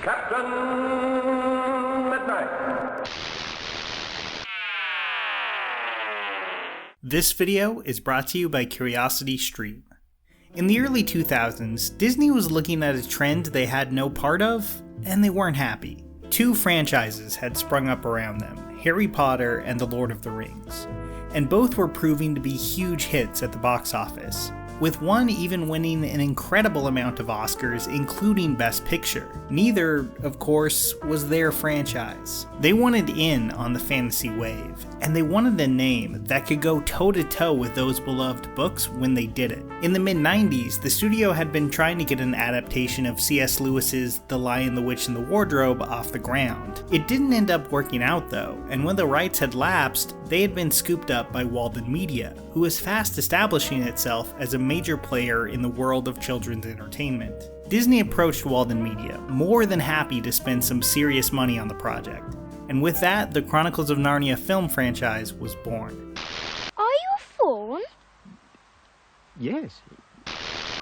Captain Midnight. This video is brought to you by CuriosityStream. In the early 2000s, Disney was looking at a trend they had no part of, and they weren't happy. Two franchises had sprung up around them, Harry Potter and The Lord of the Rings, and both were proving to be huge hits at the box office, with one even winning an incredible amount of Oscars, including Best Picture. Neither, of course, was their franchise. They wanted in on the fantasy wave, and they wanted a name that could go toe-to-toe with those beloved books when they did it. In the mid-90s, the studio had been trying to get an adaptation of C.S. Lewis's The Lion, the Witch, and the Wardrobe off the ground. It didn't end up working out though, and when the rights had lapsed, they had been scooped up by Walden Media, who was fast establishing itself as a major player in the world of children's entertainment. Disney approached Walden Media, more than happy to spend some serious money on the project, and with that, the Chronicles of Narnia film franchise was born. Are you a fawn? Yes.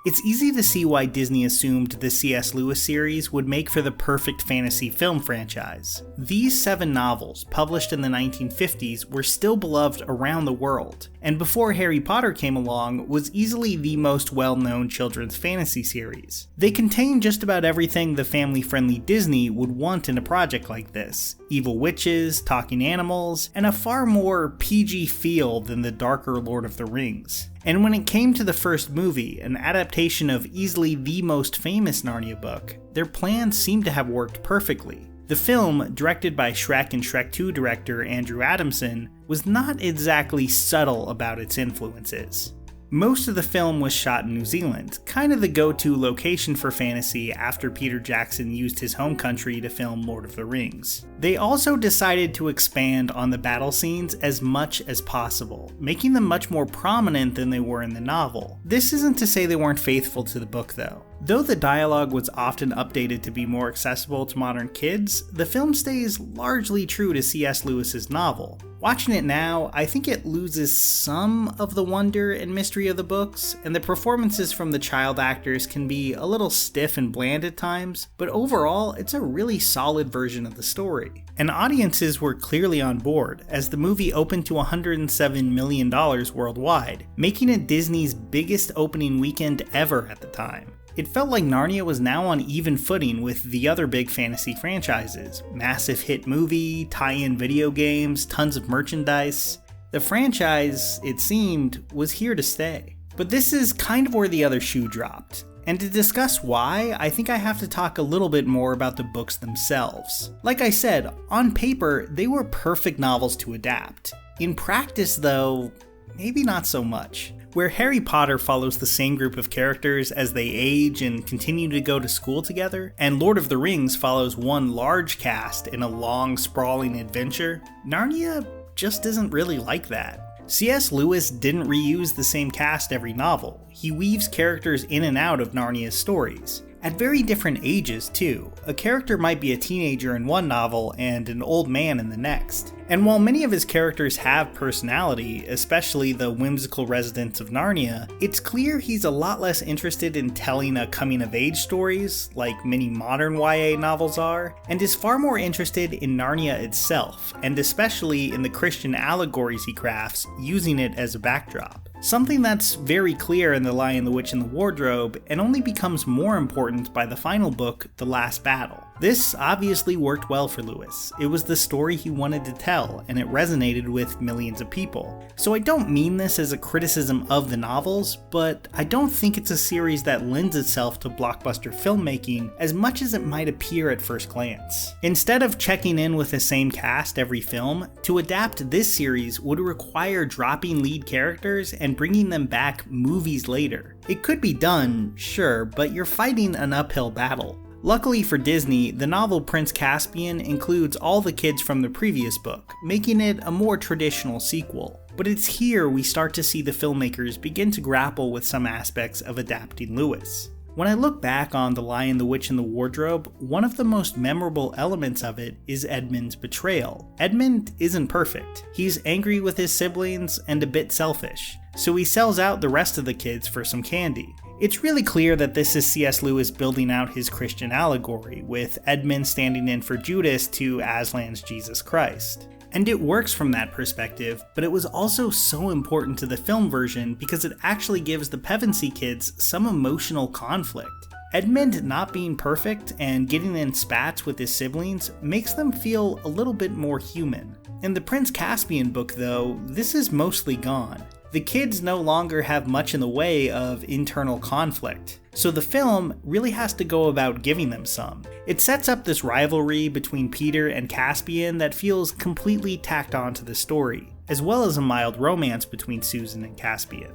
It's easy to see why Disney assumed the C.S. Lewis series would make for the perfect fantasy film franchise. These 7 novels, published in the 1950s, were still beloved around the world, and before Harry Potter came along, was easily the most well-known children's fantasy series. They contain just about everything the family-friendly Disney would want in a project like this: evil witches, talking animals, and a far more PG feel than the darker Lord of the Rings. And when it came to the first movie, an adaptation of easily the most famous Narnia book, their plans seemed to have worked perfectly. The film, directed by Shrek and Shrek 2 director Andrew Adamson, was not exactly subtle about its influences. Most of the film was shot in New Zealand, kind of the go-to location for fantasy after Peter Jackson used his home country to film Lord of the Rings. They also decided to expand on the battle scenes as much as possible, making them much more prominent than they were in the novel. This isn't to say they weren't faithful to the book though. Though the dialogue was often updated to be more accessible to modern kids, the film stays largely true to C.S. Lewis's novel. Watching it now, I think it loses some of the wonder and mystery of the books, and the performances from the child actors can be a little stiff and bland at times, but overall, it's a really solid version of the story. And audiences were clearly on board, as the movie opened to $107 million worldwide, making it Disney's biggest opening weekend ever at the time. It felt like Narnia was now on even footing with the other big fantasy franchises. Massive hit movie, tie-in video games, tons of merchandise. The franchise, it seemed, was here to stay. But this is kind of where the other shoe dropped. And to discuss why, I think I have to talk a little bit more about the books themselves. Like I said, on paper, they were perfect novels to adapt. In practice though, maybe not so much. Where Harry Potter follows the same group of characters as they age and continue to go to school together, and Lord of the Rings follows one large cast in a long, sprawling adventure, Narnia just isn't really like that. C.S. Lewis didn't reuse the same cast every novel. He weaves characters in and out of Narnia's stories. At very different ages, too. A character might be a teenager in one novel and an old man in the next. And while many of his characters have personality, especially the whimsical residents of Narnia, it's clear he's a lot less interested in telling a coming-of-age stories, like many modern YA novels are, and is far more interested in Narnia itself, and especially in the Christian allegories he crafts, using it as a backdrop. Something that's very clear in The Lion, the Witch, and the Wardrobe, and only becomes more important by the final book, The Last Battle. This obviously worked well for Lewis. It was the story he wanted to tell, and it resonated with millions of people. So I don't mean this as a criticism of the novels, but I don't think it's a series that lends itself to blockbuster filmmaking as much as it might appear at first glance. Instead of checking in with the same cast every film, to adapt this series would require dropping lead characters and bringing them back movies later. It could be done, sure, but you're fighting an uphill battle. Luckily for Disney, the novel Prince Caspian includes all the kids from the previous book, making it a more traditional sequel. But it's here we start to see the filmmakers begin to grapple with some aspects of adapting Lewis. When I look back on The Lion, the Witch, and the Wardrobe, one of the most memorable elements of it is Edmund's betrayal. Edmund isn't perfect. He's angry with his siblings and a bit selfish, so he sells out the rest of the kids for some candy. It's really clear that this is C.S. Lewis building out his Christian allegory, with Edmund standing in for Judas to Aslan's Jesus Christ. And it works from that perspective, but it was also so important to the film version because it actually gives the Pevensey kids some emotional conflict. Edmund not being perfect and getting in spats with his siblings makes them feel a little bit more human. In the Prince Caspian book though, this is mostly gone. The kids no longer have much in the way of internal conflict, so the film really has to go about giving them some. It sets up this rivalry between Peter and Caspian that feels completely tacked onto the story, as well as a mild romance between Susan and Caspian.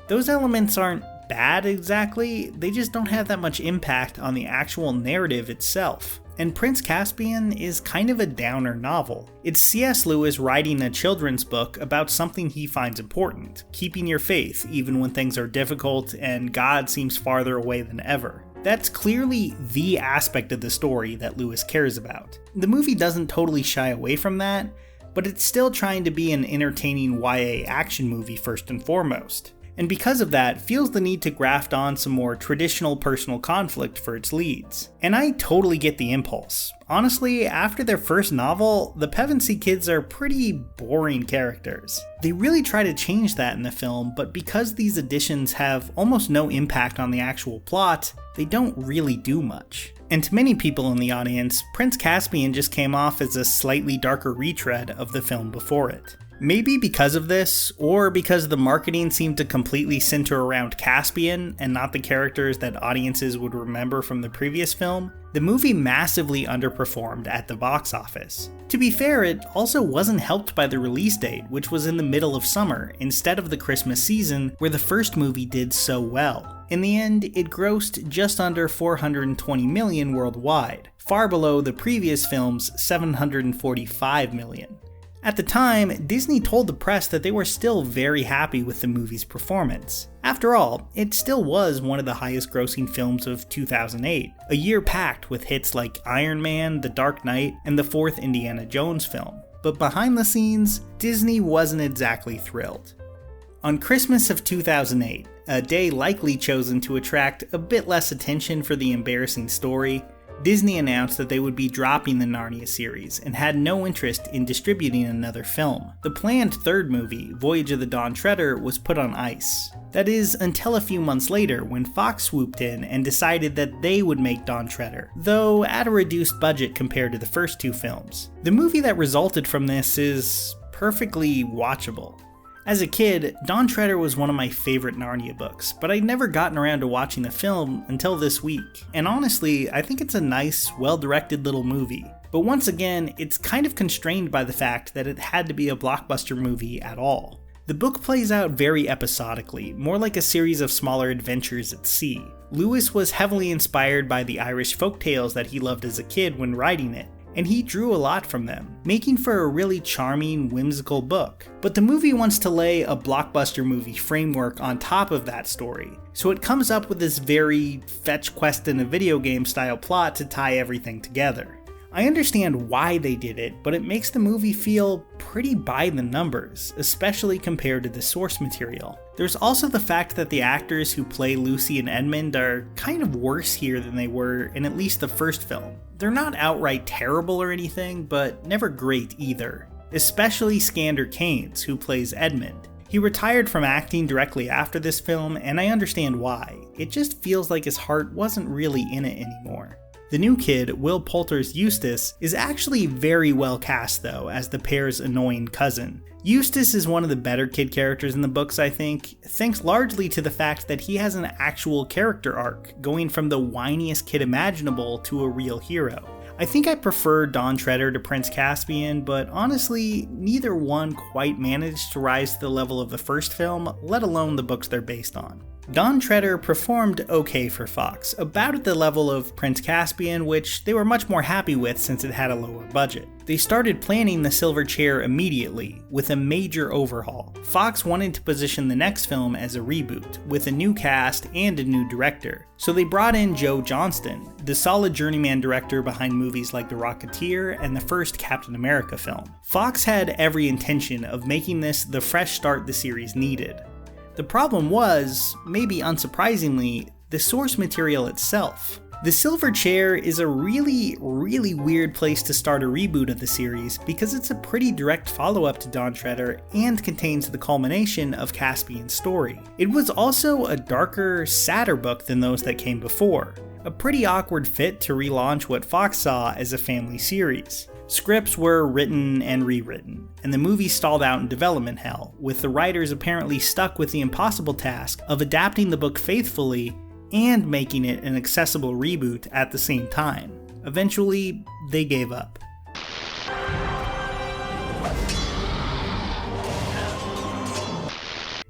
Those elements aren't bad exactly, they just don't have that much impact on the actual narrative itself. And Prince Caspian is kind of a downer novel. It's C.S. Lewis writing a children's book about something he finds important, keeping your faith even when things are difficult and God seems farther away than ever. That's clearly the aspect of the story that Lewis cares about. The movie doesn't totally shy away from that, but it's still trying to be an entertaining YA action movie first and foremost. And because of that, feels the need to graft on some more traditional personal conflict for its leads. And I totally get the impulse. Honestly, after their first novel, the Pevensey kids are pretty boring characters. They really try to change that in the film, but because these additions have almost no impact on the actual plot, they don't really do much. And to many people in the audience, Prince Caspian just came off as a slightly darker retread of the film before it. Maybe because of this, or because the marketing seemed to completely center around Caspian and not the characters that audiences would remember from the previous film, the movie massively underperformed at the box office. To be fair, it also wasn't helped by the release date, which was in the middle of summer instead of the Christmas season where the first movie did so well. In the end, it grossed just under $420 million worldwide, far below the previous film's $745 million. At the time, Disney told the press that they were still very happy with the movie's performance. After all, it still was one of the highest grossing films of 2008, a year packed with hits like Iron Man, The Dark Knight, and the fourth Indiana Jones film. But behind the scenes, Disney wasn't exactly thrilled. On Christmas of 2008, a day likely chosen to attract a bit less attention for the embarrassing story, Disney announced that they would be dropping the Narnia series and had no interest in distributing another film. The planned third movie, Voyage of the Dawn Treader, was put on ice. That is, until a few months later when Fox swooped in and decided that they would make Dawn Treader, though at a reduced budget compared to the first two films. The movie that resulted from this is perfectly watchable. As a kid, Dawn Treader was one of my favorite Narnia books, but I'd never gotten around to watching the film until this week. And honestly, I think it's a nice, well-directed little movie. But once again, it's kind of constrained by the fact that it had to be a blockbuster movie at all. The book plays out very episodically, more like a series of smaller adventures at sea. Lewis was heavily inspired by the Irish folktales that he loved as a kid when writing it, and he drew a lot from them, making for a really charming, whimsical book. But the movie wants to lay a blockbuster movie framework on top of that story, so it comes up with this very fetch quest in a video game style plot to tie everything together. I understand why they did it, but it makes the movie feel pretty by the numbers, especially compared to the source material. There's also the fact that the actors who play Lucy and Edmund are kind of worse here than they were in at least the first film. They're not outright terrible or anything, but never great either. Especially Skander Kanes, who plays Edmund. He retired from acting directly after this film, and I understand why. It just feels like his heart wasn't really in it anymore. The new kid, Will Poulter's Eustace, is actually very well cast though, as the pair's annoying cousin. Eustace is one of the better kid characters in the books, I think, thanks largely to the fact that he has an actual character arc, going from the whiniest kid imaginable to a real hero. I think I prefer Dawn Treader to Prince Caspian, but honestly, neither one quite managed to rise to the level of the first film, let alone the books they're based on. Dawn Treader performed okay for Fox, about at the level of Prince Caspian, which they were much more happy with since it had a lower budget. They started planning the Silver Chair immediately, with a major overhaul. Fox wanted to position the next film as a reboot, with a new cast and a new director. So they brought in Joe Johnston, the solid journeyman director behind movies like The Rocketeer and the first Captain America film. Fox had every intention of making this the fresh start the series needed. The problem was, maybe unsurprisingly, the source material itself. The Silver Chair is a really weird place to start a reboot of the series because it's a pretty direct follow-up to Dawn Treader and contains the culmination of Caspian's story. It was also a darker, sadder book than those that came before. A pretty awkward fit to relaunch what Fox saw as a family series. Scripts were written and rewritten, and the movie stalled out in development hell, with the writers apparently stuck with the impossible task of adapting the book faithfully and making it an accessible reboot at the same time. Eventually, they gave up.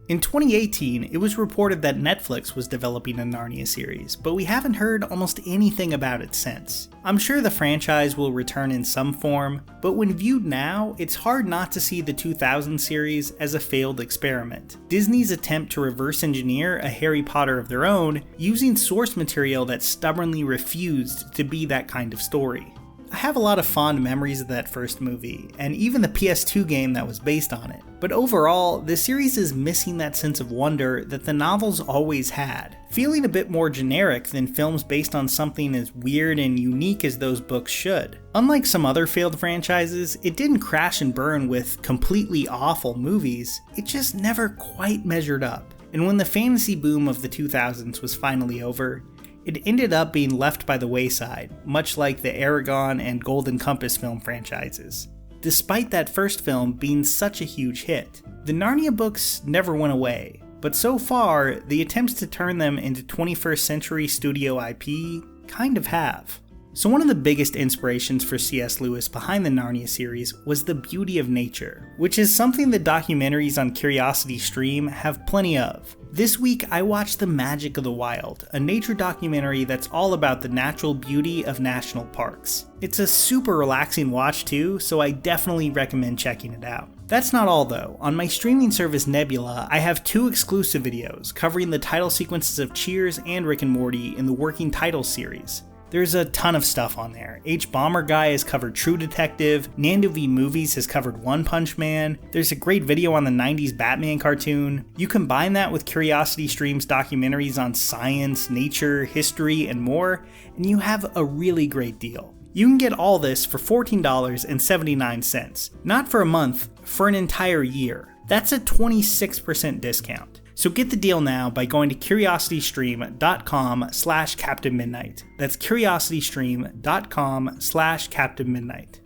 In 2018, it was reported that Netflix was developing a Narnia series, but we haven't heard almost anything about it since. I'm sure the franchise will return in some form, but when viewed now, it's hard not to see the 2000 series as a failed experiment. Disney's attempt to reverse engineer a Harry Potter of their own, using source material that stubbornly refused to be that kind of story. I have a lot of fond memories of that first movie, and even the PS2 game that was based on it. But overall, the series is missing that sense of wonder that the novels always had, feeling a bit more generic than films based on something as weird and unique as those books should. Unlike some other failed franchises, it didn't crash and burn with completely awful movies, it just never quite measured up. And when the fantasy boom of the 2000s was finally over, it ended up being left by the wayside, much like the Aragon and Golden Compass film franchises. Despite that first film being such a huge hit, the Narnia books never went away, but so far, the attempts to turn them into 21st century studio IP kind of have. So one of the biggest inspirations for C.S. Lewis behind the Narnia series was the beauty of nature, which is something that documentaries on Curiosity Stream have plenty of. This week I watched The Magic of the Wild, a nature documentary that's all about the natural beauty of national parks. It's a super relaxing watch too, so I definitely recommend checking it out. That's not all though. On my streaming service Nebula, I have 2 exclusive videos covering the title sequences of Cheers and Rick and Morty in the Working Titles series. There's a ton of stuff on there. H Bomber Guy has covered True Detective, Nando V Movies has covered One Punch Man, there's a great video on the 90s Batman cartoon. You combine that with Curiosity Stream's documentaries on science, nature, history, and more, and you have a really great deal. You can get all this for $14.79, not for a month, for an entire year. That's a 26% discount. So get the deal now by going to curiositystream.com/captainmidnight. That's curiositystream.com/captainmidnight.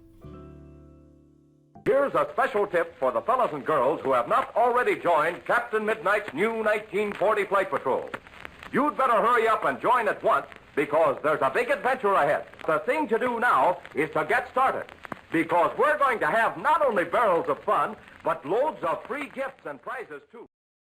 Here's a special tip for the fellas and girls who have not already joined Captain Midnight's new 1940 Flight Patrol. You'd better hurry up and join at once because there's a big adventure ahead. The thing to do now is to get started because we're going to have not only barrels of fun, but loads of free gifts and prizes too.